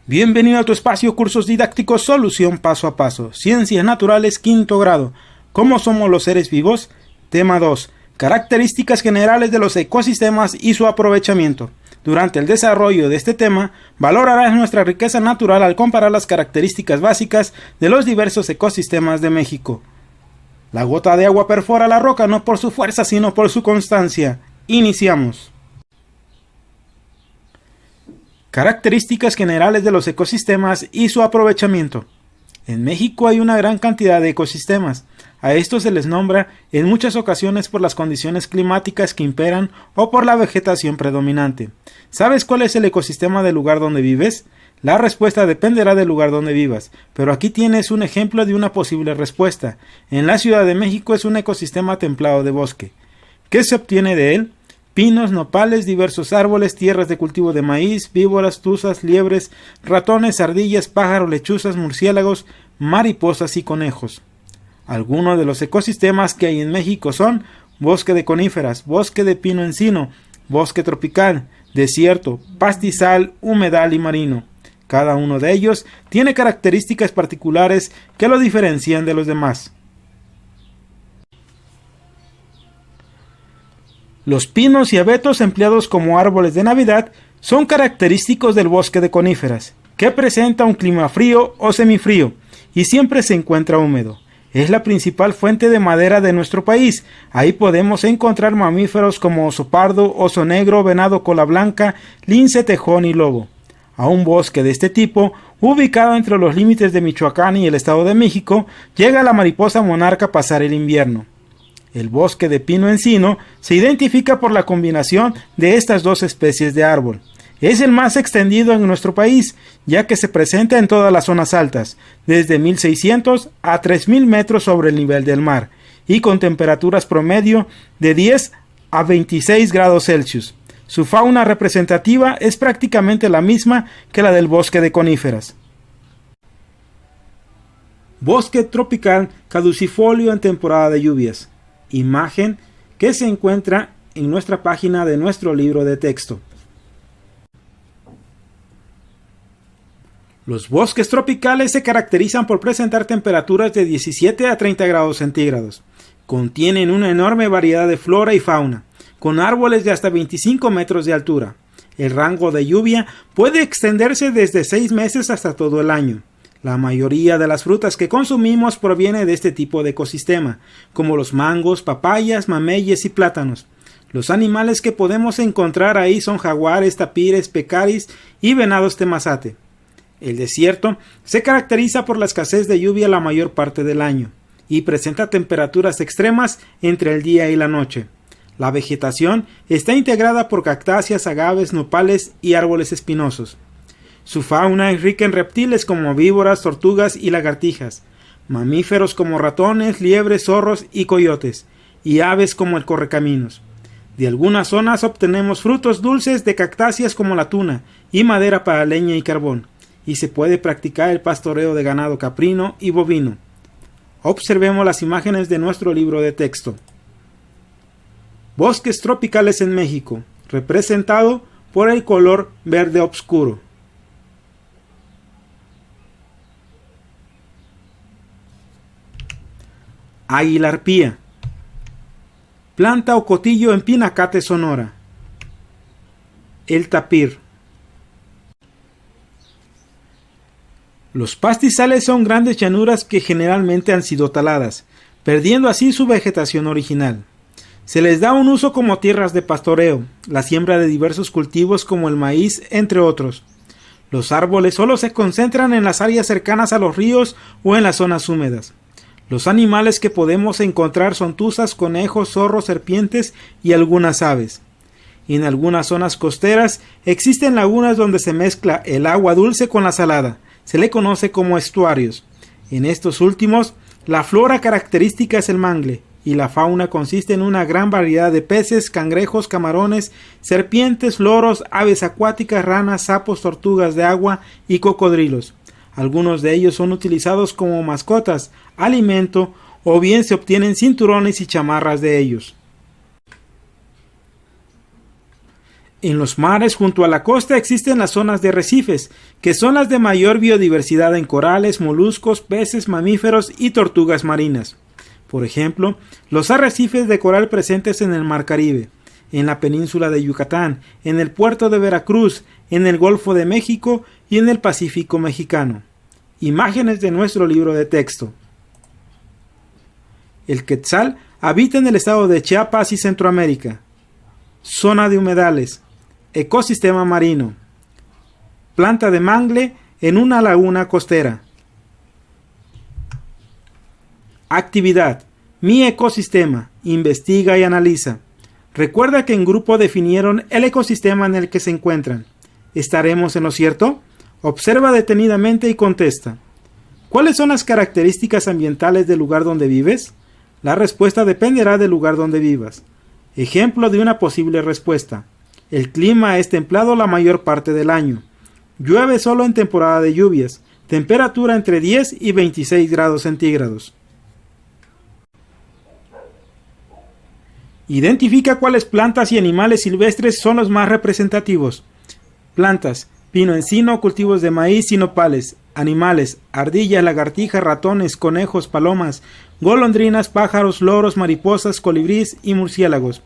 Bienvenido a tu espacio Cursos Didácticos Solución Paso a Paso. Ciencias Naturales, quinto grado. ¿Cómo somos los seres vivos? Tema 2. Características generales de los ecosistemas y su aprovechamiento. Durante el desarrollo de este tema, valorarás nuestra riqueza natural al comparar las características básicas de los diversos ecosistemas de México. La gota de agua perfora la roca no por su fuerza, sino por su constancia. Iniciamos. Características generales de los ecosistemas y su aprovechamiento. En México hay una gran cantidad de ecosistemas. A estos se les nombra en muchas ocasiones por las condiciones climáticas que imperan o por la vegetación predominante. ¿Sabes cuál es el ecosistema del lugar donde vives? La respuesta dependerá del lugar donde vivas, pero aquí tienes un ejemplo de una posible respuesta. En la Ciudad de México es un ecosistema templado de bosque. ¿Qué se obtiene de él? Pinos, nopales, diversos árboles, tierras de cultivo de maíz, víboras, tuzas, liebres, ratones, ardillas, pájaros, lechuzas, murciélagos, mariposas y conejos. Algunos de los ecosistemas que hay en México son bosque de coníferas, bosque de pino-encino, bosque tropical, desierto, pastizal, humedal y marino. Cada uno de ellos tiene características particulares que lo diferencian de los demás. Los pinos y abetos empleados como árboles de Navidad son característicos del bosque de coníferas, que presenta un clima frío o semifrío y siempre se encuentra húmedo. Es la principal fuente de madera de nuestro país. Ahí podemos encontrar mamíferos como oso pardo, oso negro, venado cola blanca, lince, tejón y lobo. A un bosque de este tipo, ubicado entre los límites de Michoacán y el Estado de México, llega la mariposa monarca a pasar el invierno. El bosque de pino-encino se identifica por la combinación de estas dos especies de árbol. Es el más extendido en nuestro país, ya que se presenta en todas las zonas altas, desde 1600 a 3000 metros sobre el nivel del mar, y con temperaturas promedio de 10 a 26 grados Celsius. Su fauna representativa es prácticamente la misma que la del bosque de coníferas. Bosque tropical caducifolio en temporada de lluvias. Imagen que se encuentra en nuestra página de nuestro libro de texto. Los bosques tropicales se caracterizan por presentar temperaturas de 17 a 30 grados centígrados. Contienen una enorme variedad de flora y fauna, con árboles de hasta 25 metros de altura. El rango de lluvia puede extenderse desde 6 meses hasta todo el año. La mayoría de las frutas que consumimos proviene de este tipo de ecosistema, como los mangos, papayas, mameyes y plátanos. Los animales que podemos encontrar ahí son jaguares, tapires, pecaris y venados temazate. El desierto se caracteriza por la escasez de lluvia la mayor parte del año y presenta temperaturas extremas entre el día y la noche. La vegetación está integrada por cactáceas, agaves, nopales y árboles espinosos. Su fauna es rica en reptiles como víboras, tortugas y lagartijas, mamíferos como ratones, liebres, zorros y coyotes, y aves como el correcaminos. De algunas zonas obtenemos frutos dulces de cactáceas como la tuna y madera para leña y carbón, y se puede practicar el pastoreo de ganado caprino y bovino. Observemos las imágenes de nuestro libro de texto. Bosques tropicales en México, representado por el color verde oscuro. Águila arpía. Planta o cotillo en Pinacate, Sonora. El tapir. Los pastizales son grandes llanuras que generalmente han sido taladas, perdiendo así su vegetación original. Se les da un uso como tierras de pastoreo, la siembra de diversos cultivos como el maíz, entre otros. Los árboles solo se concentran en las áreas cercanas a los ríos o en las zonas húmedas. Los animales que podemos encontrar son tuzas, conejos, zorros, serpientes y algunas aves. En algunas zonas costeras existen lagunas donde se mezcla el agua dulce con la salada. Se le conoce como estuarios. En estos últimos, la flora característica es el mangle, y la fauna consiste en una gran variedad de peces, cangrejos, camarones, serpientes, loros, aves acuáticas, ranas, sapos, tortugas de agua y cocodrilos. Algunos de ellos son utilizados como mascotas, alimento o bien se obtienen cinturones y chamarras de ellos. En los mares junto a la costa existen las zonas de arrecifes, que son las de mayor biodiversidad en corales, moluscos, peces, mamíferos y tortugas marinas. Por ejemplo, los arrecifes de coral presentes en el Mar Caribe, en la península de Yucatán, en el puerto de Veracruz, en el Golfo de México y en el Pacífico mexicano. Imágenes de nuestro libro de texto. El quetzal habita en el estado de Chiapas y Centroamérica. Zona de humedales. Ecosistema marino. Planta de mangle en una laguna costera. Actividad. Mi ecosistema. Investiga y analiza. Recuerda que en grupo definieron el ecosistema en el que se encuentran. ¿Estaremos en lo cierto? Observa detenidamente y contesta. ¿Cuáles son las características ambientales del lugar donde vives? La respuesta dependerá del lugar donde vivas. Ejemplo de una posible respuesta. El clima es templado la mayor parte del año. Llueve solo en temporada de lluvias. Temperatura entre 10 y 26 grados centígrados. Identifica cuáles plantas y animales silvestres son los más representativos. Plantas: pino encino, cultivos de maíz y nopales. Animales: ardillas, lagartijas, ratones, conejos, palomas, golondrinas, pájaros, loros, mariposas, colibríes y murciélagos.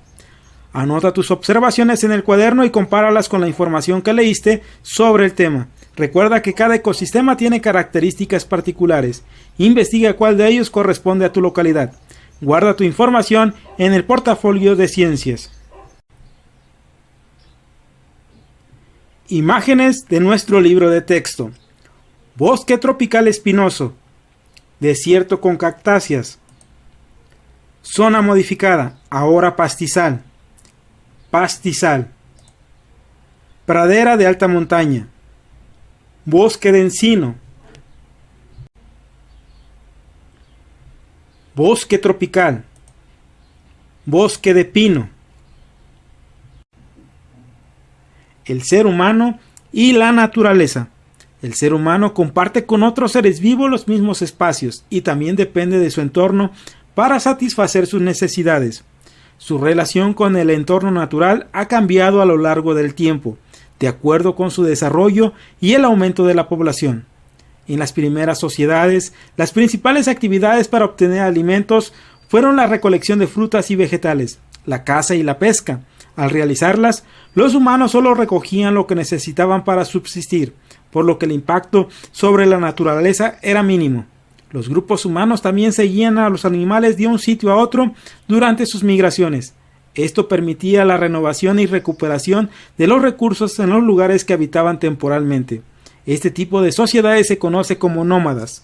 Anota tus observaciones en el cuaderno y compáralas con la información que leíste sobre el tema. Recuerda que cada ecosistema tiene características particulares. Investiga cuál de ellos corresponde a tu localidad. Guarda tu información en el portafolio de ciencias. Imágenes de nuestro libro de texto. Bosque tropical espinoso. Desierto con cactáceas. Zona modificada, ahora pastizal. Pastizal. Pradera de alta montaña. Bosque de encino. Bosque tropical. Bosque de pino. El ser humano y la naturaleza. El ser humano comparte con otros seres vivos los mismos espacios y también depende de su entorno para satisfacer sus necesidades. Su relación con el entorno natural ha cambiado a lo largo del tiempo, de acuerdo con su desarrollo y el aumento de la población. En las primeras sociedades, las principales actividades para obtener alimentos fueron la recolección de frutas y vegetales, la caza y la pesca. Al realizarlas, los humanos solo recogían lo que necesitaban para subsistir, por lo que el impacto sobre la naturaleza era mínimo. Los grupos humanos también seguían a los animales de un sitio a otro durante sus migraciones. Esto permitía la renovación y recuperación de los recursos en los lugares que habitaban temporalmente. Este tipo de sociedades se conoce como nómadas.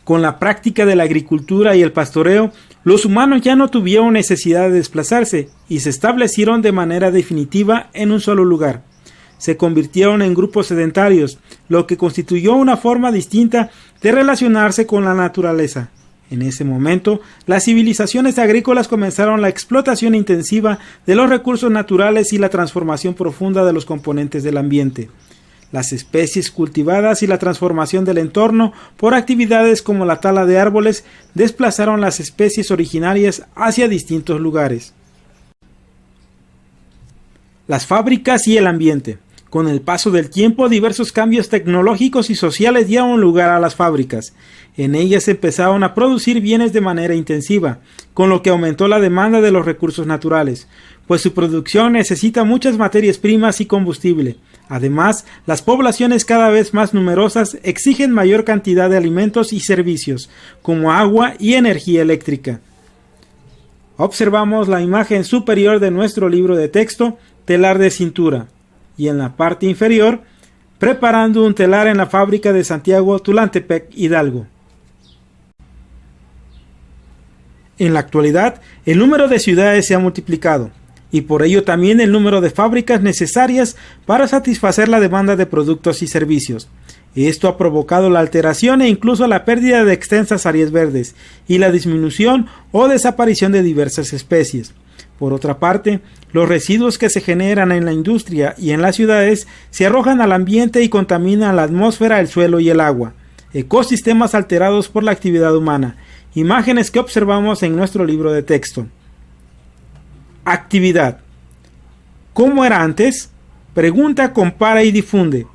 Con la práctica de la agricultura y el pastoreo, los humanos ya no tuvieron necesidad de desplazarse y se establecieron de manera definitiva en un solo lugar. Se convirtieron en grupos sedentarios, lo que constituyó una forma distinta de relacionarse con la naturaleza. En ese momento, las civilizaciones agrícolas comenzaron la explotación intensiva de los recursos naturales y la transformación profunda de los componentes del ambiente. Las especies cultivadas y la transformación del entorno por actividades como la tala de árboles desplazaron las especies originarias hacia distintos lugares. Las fábricas y el ambiente. Con el paso del tiempo, diversos cambios tecnológicos y sociales dieron lugar a las fábricas. En ellas se empezaron a producir bienes de manera intensiva, con lo que aumentó la demanda de los recursos naturales, pues su producción necesita muchas materias primas y combustible. Además, las poblaciones cada vez más numerosas exigen mayor cantidad de alimentos y servicios, como agua y energía eléctrica. Observamos la imagen superior de nuestro libro de texto, telar de cintura, y en la parte inferior, preparando un telar en la fábrica de Santiago Tulantepec, Hidalgo. En la actualidad, el número de ciudades se ha multiplicado, y por ello también el número de fábricas necesarias para satisfacer la demanda de productos y servicios. Esto ha provocado la alteración e incluso la pérdida de extensas áreas verdes, y la disminución o desaparición de diversas especies. Por otra parte, los residuos que se generan en la industria y en las ciudades se arrojan al ambiente y contaminan la atmósfera, el suelo y el agua. Ecosistemas alterados por la actividad humana. Imágenes que observamos en nuestro libro de texto. Actividad. ¿Cómo era antes? Pregunta, compara y difunde.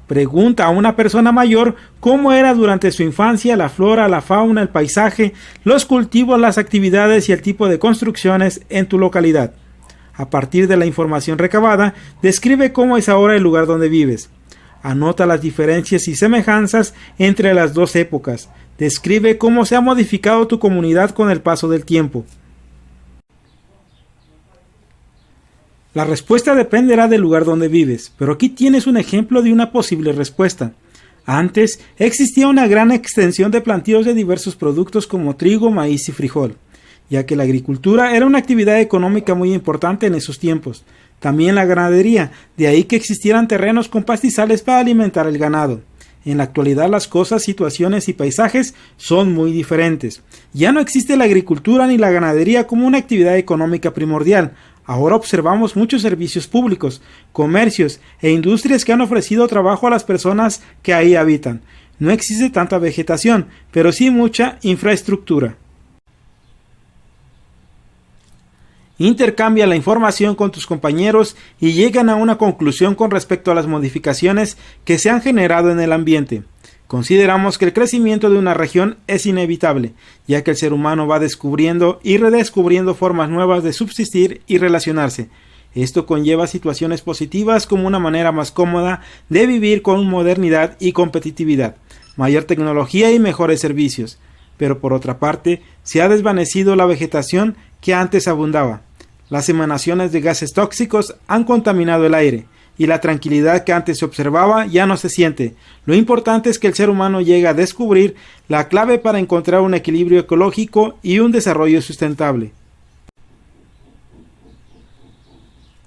Pregunta a una persona mayor cómo era durante su infancia la flora, la fauna, el paisaje, los cultivos, las actividades y el tipo de construcciones en tu localidad. A partir de la información recabada, describe cómo es ahora el lugar donde vives. Anota las diferencias y semejanzas entre las dos épocas. Describe cómo se ha modificado tu comunidad con el paso del tiempo. La respuesta dependerá del lugar donde vives, pero aquí tienes un ejemplo de una posible respuesta. Antes existía una gran extensión de plantíos de diversos productos como trigo, maíz y frijol, ya que la agricultura era una actividad económica muy importante en esos tiempos. También la ganadería, de ahí que existieran terrenos con pastizales para alimentar el ganado. En la actualidad las cosas, situaciones y paisajes son muy diferentes. Ya no existe la agricultura ni la ganadería como una actividad económica primordial. Ahora observamos muchos servicios públicos, comercios e industrias que han ofrecido trabajo a las personas que ahí habitan. No existe tanta vegetación, pero sí mucha infraestructura. Intercambia la información con tus compañeros y llegan a una conclusión con respecto a las modificaciones que se han generado en el ambiente. Consideramos que el crecimiento de una región es inevitable, ya que el ser humano va descubriendo y redescubriendo formas nuevas de subsistir y relacionarse. Esto conlleva situaciones positivas como una manera más cómoda de vivir con modernidad y competitividad, mayor tecnología y mejores servicios. Pero por otra parte, se ha desvanecido la vegetación que antes abundaba. Las emanaciones de gases tóxicos han contaminado el aire, y la tranquilidad que antes se observaba ya no se siente. Lo importante es que el ser humano llegue a descubrir la clave para encontrar un equilibrio ecológico y un desarrollo sustentable.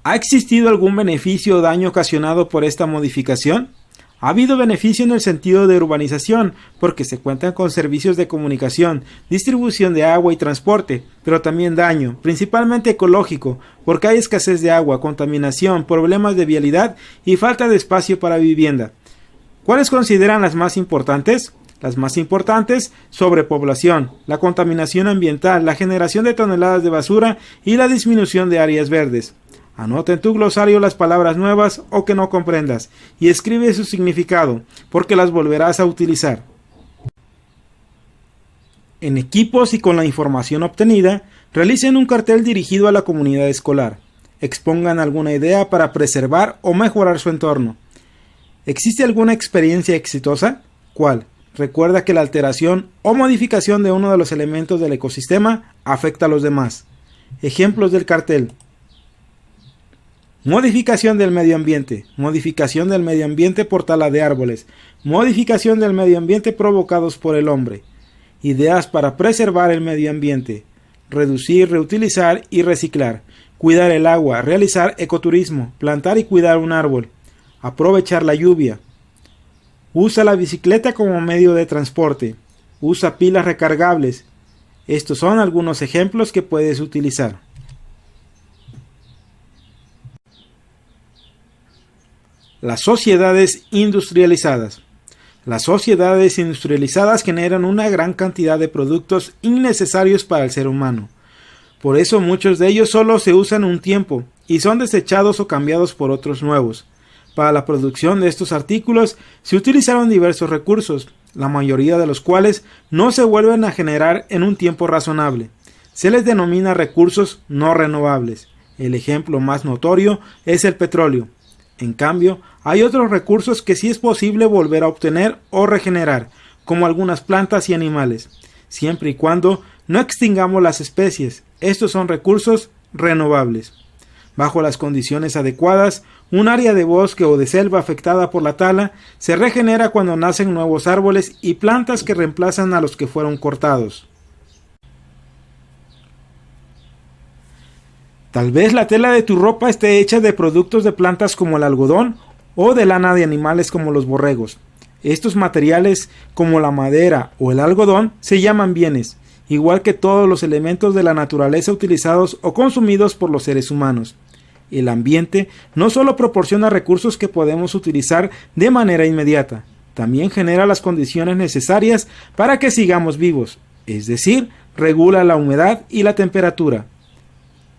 ¿Ha existido algún beneficio o daño ocasionado por esta modificación? Ha habido beneficio en el sentido de urbanización, porque se cuentan con servicios de comunicación, distribución de agua y transporte, pero también daño, principalmente ecológico, porque hay escasez de agua, contaminación, problemas de vialidad y falta de espacio para vivienda. ¿Cuáles consideran las más importantes? Las más importantes: sobrepoblación, la contaminación ambiental, la generación de toneladas de basura y la disminución de áreas verdes. Anota en tu glosario las palabras nuevas o que no comprendas y escribe su significado, porque las volverás a utilizar. En equipos y con la información obtenida, realicen un cartel dirigido a la comunidad escolar. Expongan alguna idea para preservar o mejorar su entorno. ¿Existe alguna experiencia exitosa? ¿Cuál? Recuerda que la alteración o modificación de uno de los elementos del ecosistema afecta a los demás. Ejemplos del cartel: modificación del medio ambiente por tala de árboles, modificación del medio ambiente provocados por el hombre, ideas para preservar el medio ambiente, reducir, reutilizar y reciclar, cuidar el agua, realizar ecoturismo, plantar y cuidar un árbol, aprovechar la lluvia, usa la bicicleta como medio de transporte, usa pilas recargables. Estos son algunos ejemplos que puedes utilizar. Las sociedades industrializadas. Las sociedades industrializadas generan una gran cantidad de productos innecesarios para el ser humano. Por eso muchos de ellos solo se usan un tiempo y son desechados o cambiados por otros nuevos. Para la producción de estos artículos se utilizaron diversos recursos, la mayoría de los cuales no se vuelven a generar en un tiempo razonable. Se les denomina recursos no renovables. El ejemplo más notorio es el petróleo. En cambio, hay otros recursos que sí es posible volver a obtener o regenerar, como algunas plantas y animales, siempre y cuando no extingamos las especies. Estos son recursos renovables. Bajo las condiciones adecuadas, un área de bosque o de selva afectada por la tala se regenera cuando nacen nuevos árboles y plantas que reemplazan a los que fueron cortados. Tal vez la tela de tu ropa esté hecha de productos de plantas como el algodón o de lana de animales como los borregos. Estos materiales, como la madera o el algodón, se llaman bienes, igual que todos los elementos de la naturaleza utilizados o consumidos por los seres humanos. El ambiente no solo proporciona recursos que podemos utilizar de manera inmediata, también genera las condiciones necesarias para que sigamos vivos, es decir, regula la humedad y la temperatura.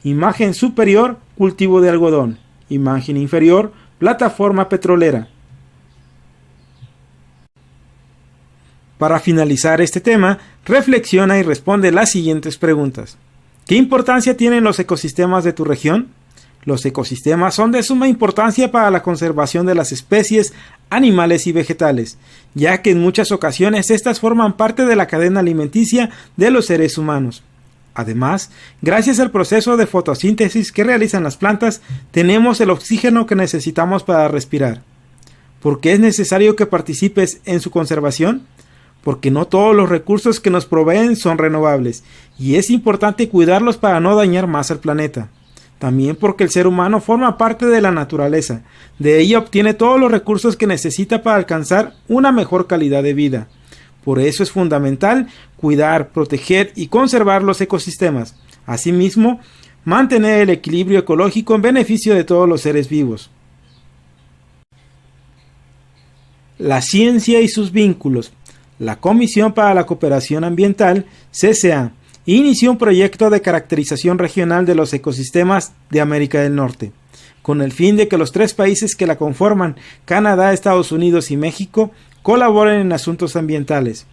Imagen superior, cultivo de algodón. Imagen inferior, plataforma petrolera. Para finalizar este tema, reflexiona y responde las siguientes preguntas. ¿Qué importancia tienen los ecosistemas de tu región? Los ecosistemas son de suma importancia para la conservación de las especies animales y vegetales, ya que en muchas ocasiones estas forman parte de la cadena alimenticia de los seres humanos. Además, gracias al proceso de fotosíntesis que realizan las plantas, tenemos el oxígeno que necesitamos para respirar. ¿Por qué es necesario que participes en su conservación? Porque no todos los recursos que nos proveen son renovables, y es importante cuidarlos para no dañar más al planeta. También porque el ser humano forma parte de la naturaleza, de ella obtiene todos los recursos que necesita para alcanzar una mejor calidad de vida. Por eso es fundamental cuidar, proteger y conservar los ecosistemas. Asimismo, mantener el equilibrio ecológico en beneficio de todos los seres vivos. La ciencia y sus vínculos. La Comisión para la Cooperación Ambiental, CCA, inició un proyecto de caracterización regional de los ecosistemas de América del Norte, con el fin de que los 3 países que la conforman, Canadá, Estados Unidos y México, colaboren en asuntos ambientales.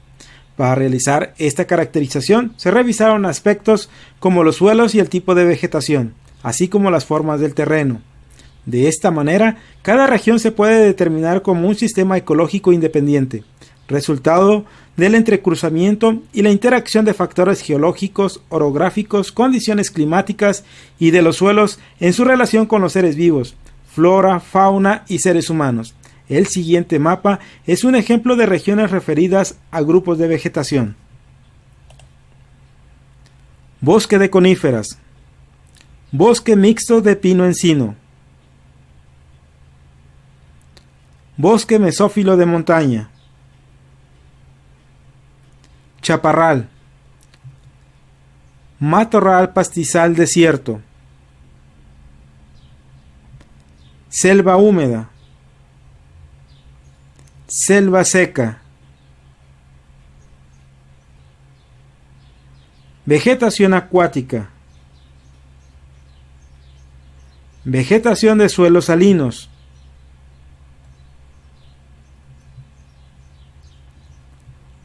Para realizar esta caracterización se revisaron aspectos como los suelos y el tipo de vegetación, así como las formas del terreno. De esta manera, cada región se puede determinar como un sistema ecológico independiente, resultado del entrecruzamiento y la interacción de factores geológicos, orográficos, condiciones climáticas y de los suelos en su relación con los seres vivos, flora, fauna y seres humanos. El siguiente mapa es un ejemplo de regiones referidas a grupos de vegetación. Bosque de coníferas. Bosque mixto de pino-encino. Bosque mesófilo de montaña. Chaparral. Matorral pastizal desierto. Selva húmeda. Selva seca. Vegetación acuática. Vegetación de suelos salinos.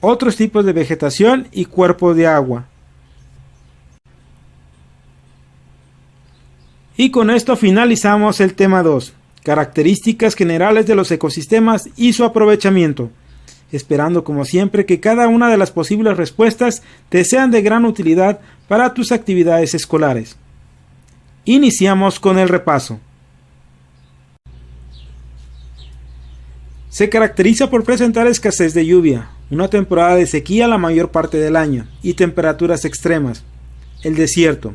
Otros tipos de vegetación y cuerpos de agua. Y con esto finalizamos el tema 2, características generales de los ecosistemas y su aprovechamiento, esperando como siempre que cada una de las posibles respuestas te sean de gran utilidad para tus actividades escolares. Iniciamos con el repaso. Se caracteriza por presentar escasez de lluvia, una temporada de sequía la mayor parte del año y temperaturas extremas. El desierto,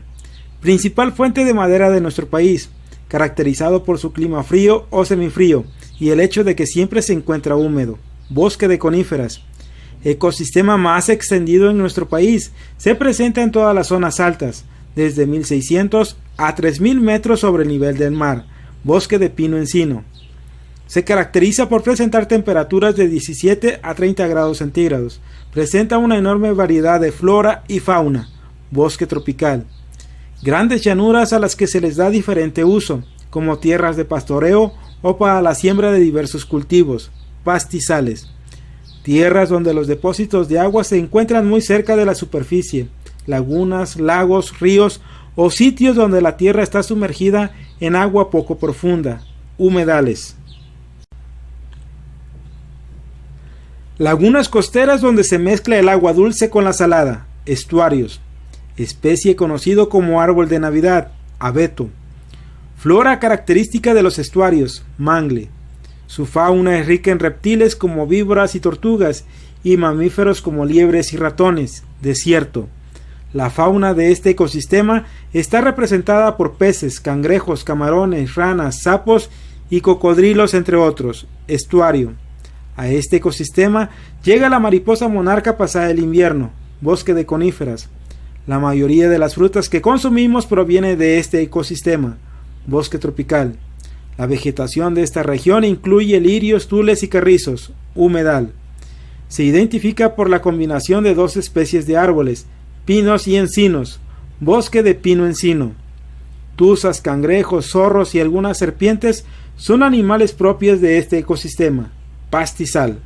principal fuente de madera de nuestro país, caracterizado por su clima frío o semifrío y el hecho de que siempre se encuentra húmedo. Bosque de coníferas, ecosistema más extendido en nuestro país, se presenta en todas las zonas altas, desde 1600 a 3000 metros sobre el nivel del mar. Bosque de pino-encino. Se caracteriza por presentar temperaturas de 17 a 30 grados centígrados. Presenta una enorme variedad de flora y fauna. Bosque tropical. Grandes llanuras a las que se les da diferente uso, como tierras de pastoreo o para la siembra de diversos cultivos. Pastizales. Tierras donde los depósitos de agua se encuentran muy cerca de la superficie. Lagunas, lagos, ríos o sitios donde la tierra está sumergida en agua poco profunda. Humedales. Lagunas costeras donde se mezcla el agua dulce con la salada. Estuarios. Especie conocido como árbol de Navidad, abeto. Flora característica de los estuarios, mangle. Su fauna es rica en reptiles como víboras y tortugas y mamíferos como liebres y ratones, desierto. La fauna de este ecosistema está representada por peces, cangrejos, camarones, ranas, sapos y cocodrilos, entre otros. Estuario. A este ecosistema llega la mariposa monarca pasada el invierno. Bosque de coníferas. La mayoría de las frutas que consumimos proviene de este ecosistema. Bosque tropical. La vegetación de esta región incluye lirios, tules y carrizos. Humedal. Se identifica por la combinación de 2 especies de árboles, pinos y encinos. Bosque de pino-encino. tuzas, cangrejos, zorros y algunas serpientes son animales propios de este ecosistema. Pastizal.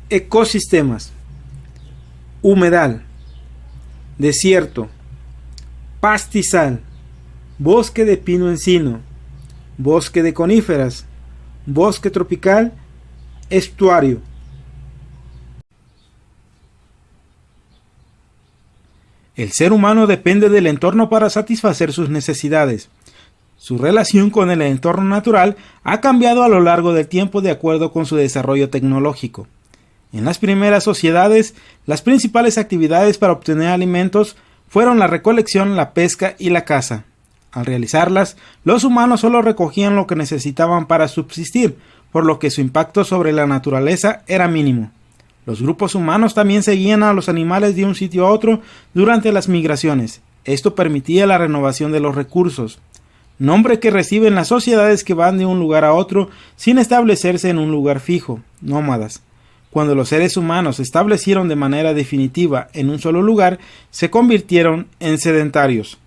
Ecosistemas: humedal, desierto, pastizal, bosque de pino-encino, bosque de coníferas, bosque tropical, estuario. El ser humano depende del entorno para satisfacer sus necesidades. Su relación con el entorno natural ha cambiado a lo largo del tiempo de acuerdo con su desarrollo tecnológico. En las primeras sociedades, las principales actividades para obtener alimentos fueron la recolección, la pesca y la caza. Al realizarlas, los humanos solo recogían lo que necesitaban para subsistir, por lo que su impacto sobre la naturaleza era mínimo. Los grupos humanos también seguían a los animales de un sitio a otro durante las migraciones. Esto permitía la renovación de los recursos, nombre que reciben las sociedades que van de un lugar a otro sin establecerse en un lugar fijo, nómadas. Cuando los seres humanos se establecieron de manera definitiva en un solo lugar, se convirtieron en sedentarios.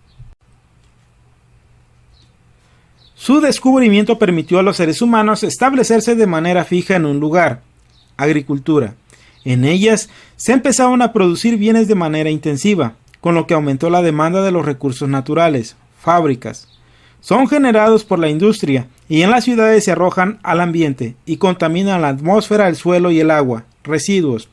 Su descubrimiento permitió a los seres humanos establecerse de manera fija en un lugar. Agricultura. En ellas se empezaron a producir bienes de manera intensiva, con lo que aumentó la demanda de los recursos naturales. Fábricas. Son generados por la industria y en las ciudades se arrojan al ambiente y contaminan la atmósfera, el suelo y el agua. Residuos.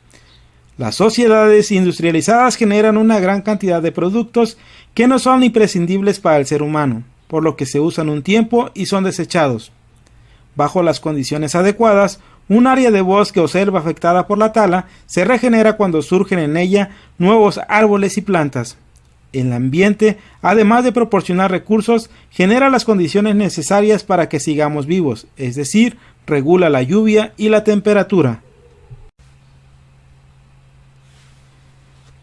Las sociedades industrializadas generan una gran cantidad de productos que no son imprescindibles para el ser humano, por lo que se usan un tiempo y son desechados. Bajo las condiciones adecuadas, un área de bosque o selva afectada por la tala se regenera cuando surgen en ella nuevos árboles y plantas. El ambiente, además de proporcionar recursos, genera las condiciones necesarias para que sigamos vivos, es decir, regula la lluvia y la temperatura.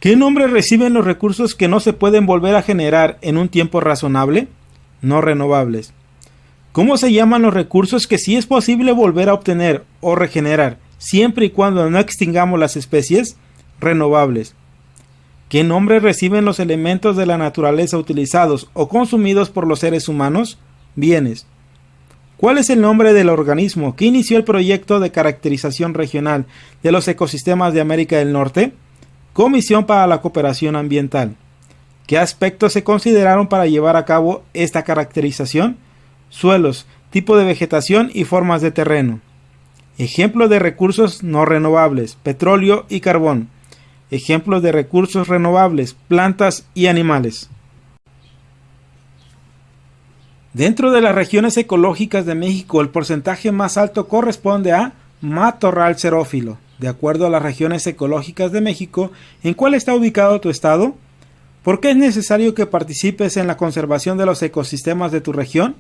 ¿Qué nombre reciben los recursos que no se pueden volver a generar en un tiempo razonable? No renovables. ¿Cómo se llaman los recursos que sí es posible volver a obtener o regenerar, siempre y cuando no extingamos las especies? Renovables. ¿Qué nombre reciben los elementos de la naturaleza utilizados o consumidos por los seres humanos? Bienes. ¿Cuál es el nombre del organismo que inició el proyecto de caracterización regional de los ecosistemas de América del Norte? Comisión para la Cooperación Ambiental. ¿Qué aspectos se consideraron para llevar a cabo esta caracterización? Suelos, tipo de vegetación y formas de terreno. Ejemplos de recursos no renovables: petróleo y carbón. Ejemplos de recursos renovables: plantas y animales. Dentro de las regiones ecológicas de México, el porcentaje más alto corresponde a matorral xerófilo. De acuerdo a las regiones ecológicas de México, ¿en cuál está ubicado tu estado? ¿Por qué es necesario que participes en la conservación de los ecosistemas de tu región?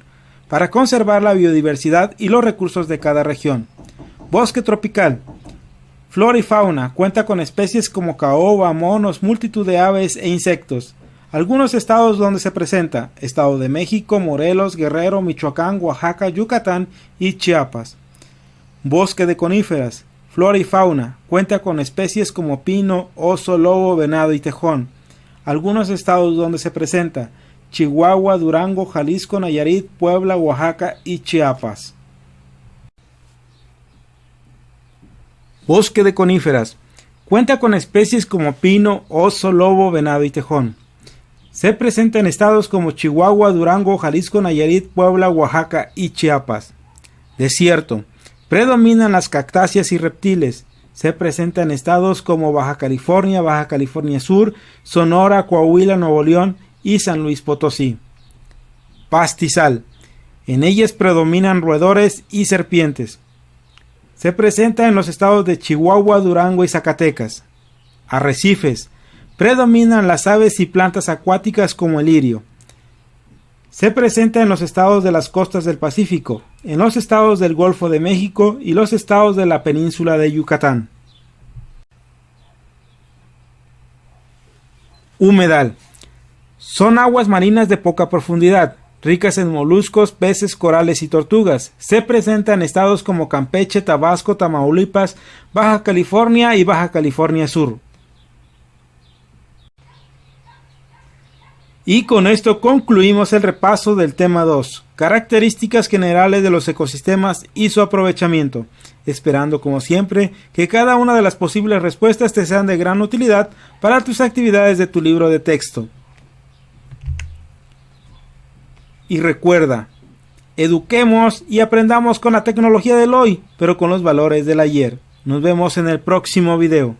Para conservar la biodiversidad y los recursos de cada región. Bosque tropical. Flora y fauna. Cuenta con especies como caoba, monos, multitud de aves e insectos. Algunos estados donde se presenta: Estado de México, Morelos, Guerrero, Michoacán, Oaxaca, Yucatán y Chiapas. Bosque de coníferas. Flora y fauna. Cuenta con especies como pino, oso, lobo, venado y tejón. Algunos estados donde se presenta: Chihuahua, Durango, Jalisco, Nayarit, Puebla, Oaxaca y Chiapas. Bosque de coníferas. Cuenta con especies como pino, oso, lobo, venado y tejón. Se presenta en estados como Chihuahua, Durango, Jalisco, Nayarit, Puebla, Oaxaca y Chiapas. Desierto. Predominan las cactáceas y reptiles. Se presenta en estados como Baja California Sur, Sonora, Coahuila, Nuevo León y San Luis Potosí. Pastizal. En ellas predominan roedores y serpientes. Se presenta en los estados de Chihuahua, Durango y Zacatecas. Arrecifes. Predominan las aves y plantas acuáticas como el lirio. Se presenta en los estados de las costas del Pacífico, en los estados del Golfo de México y los estados de la península de Yucatán. Humedal. Son aguas marinas de poca profundidad, ricas en moluscos, peces, corales y tortugas. Se presenta en estados como Campeche, Tabasco, Tamaulipas, Baja California y Baja California Sur. Y con esto concluimos el repaso del tema 2, características generales de los ecosistemas y su aprovechamiento, esperando como siempre que cada una de las posibles respuestas te sean de gran utilidad para tus actividades de tu libro de texto. Y recuerda, eduquemos y aprendamos con la tecnología del hoy, pero con los valores del ayer. Nos vemos en el próximo video.